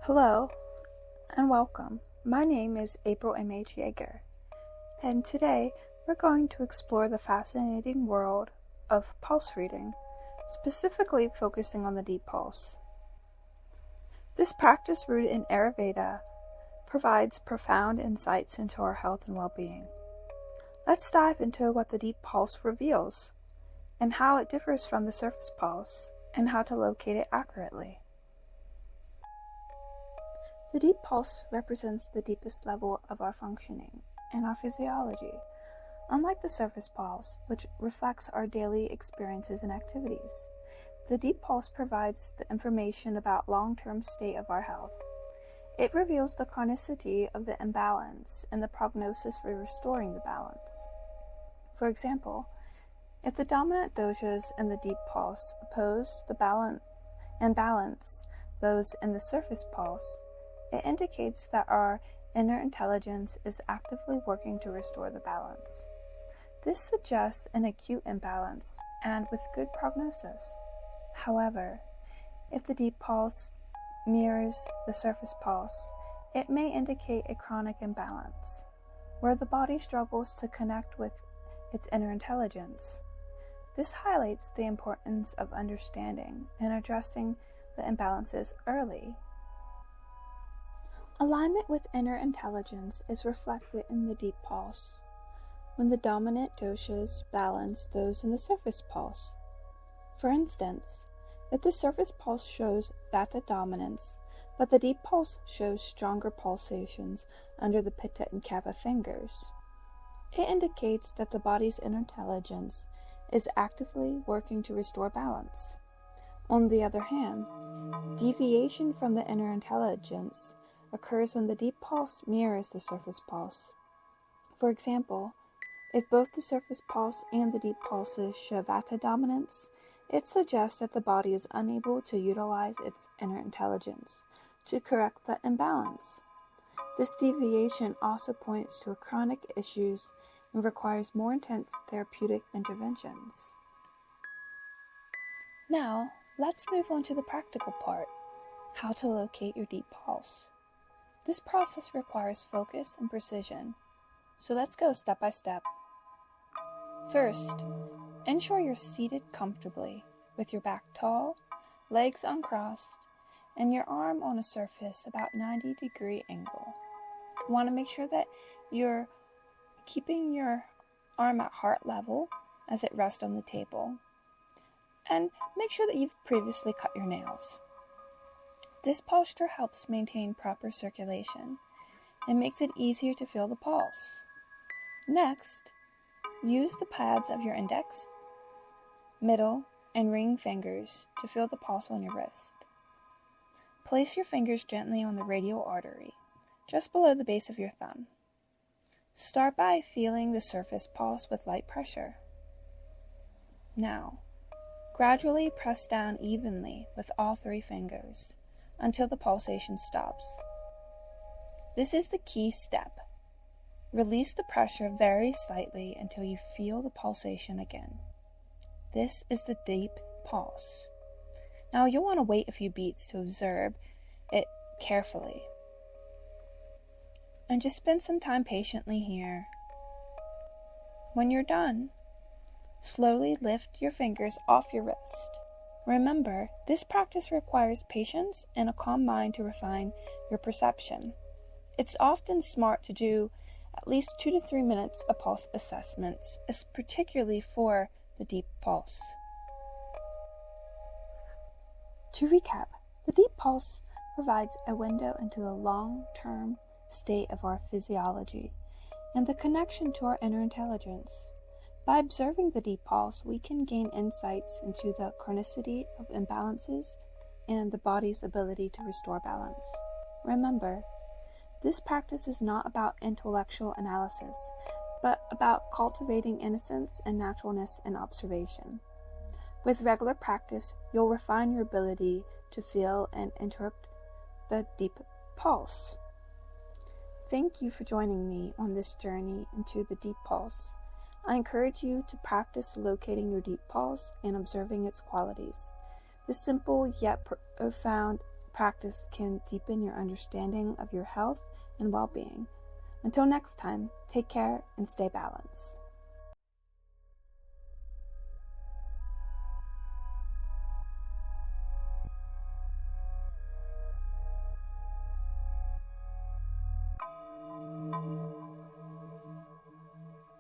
Hello and welcome. My name is April M.H. Yeager, and today we're going to explore the fascinating world of pulse reading, specifically focusing on the deep pulse. This practice, rooted in Ayurveda, provides profound insights into our health and well-being. Let's dive into what the deep pulse reveals and how it differs from the surface pulse and how to locate it accurately. The deep pulse represents the deepest level of our functioning and our physiology, unlike the surface pulse, which reflects our daily experiences and activities. The deep pulse provides the information about long-term state of our health. It reveals the chronicity of the imbalance and the prognosis for restoring the balance. For example, if the dominant doshas in the deep pulse oppose the balance those in the surface pulse, it indicates that our inner intelligence is actively working to restore the balance. This suggests an acute imbalance and with good prognosis. However, if the deep pulse mirrors the surface pulse, it may indicate a chronic imbalance, where the body struggles to connect with its inner intelligence. This highlights the importance of understanding and addressing the imbalances early. Alignment with inner intelligence is reflected in the deep pulse, when the dominant doshas balance those in the surface pulse. For instance, if the surface pulse shows Vata dominance, but the deep pulse shows stronger pulsations under the Pitta and Kapha fingers, it indicates that the body's inner intelligence is actively working to restore balance. On the other hand, deviation from the inner intelligence occurs when the deep pulse mirrors the surface pulse. For example, if both the surface pulse and the deep pulses show Vata dominance, it suggests that the body is unable to utilize its inner intelligence to correct the imbalance. This deviation also points to chronic issues and requires more intense therapeutic interventions. Now, let's move on to the practical part, how to locate your deep pulse. This process requires focus and precision, so let's go step by step. First, ensure you're seated comfortably with your back tall, legs uncrossed, and your arm on a surface about 90-degree angle. You want to make sure that you're keeping your arm at heart level as it rests on the table, and make sure that you've previously cut your nails. This posture helps maintain proper circulation and makes it easier to feel the pulse. Next, use the pads of your index, middle, and ring fingers to feel the pulse on your wrist. Place your fingers gently on the radial artery, just below the base of your thumb. Start by feeling the surface pulse with light pressure. Now, gradually press down evenly with all three fingers until the pulsation stops. This is the key step. Release the pressure very slightly until you feel the pulsation again. This is the deep pulse. Now you'll want to wait a few beats to observe it carefully. And just spend some time patiently here. When you're done, slowly lift your fingers off your wrist. Remember, this practice requires patience and a calm mind to refine your perception. It's often smart to do at least 2 to 3 minutes of pulse assessments, particularly for the deep pulse. To recap, the deep pulse provides a window into the long-term state of our physiology and the connection to our inner intelligence. By observing the deep pulse, we can gain insights into the chronicity of imbalances and the body's ability to restore balance. Remember, this practice is not about intellectual analysis, but about cultivating innocence and naturalness in observation. With regular practice, you'll refine your ability to feel and interpret the deep pulse. Thank you for joining me on this journey into the deep pulse. I encourage you to practice locating your deep pulse and observing its qualities. This simple yet profound practice can deepen your understanding of your health and well-being. Until next time, take care and stay balanced.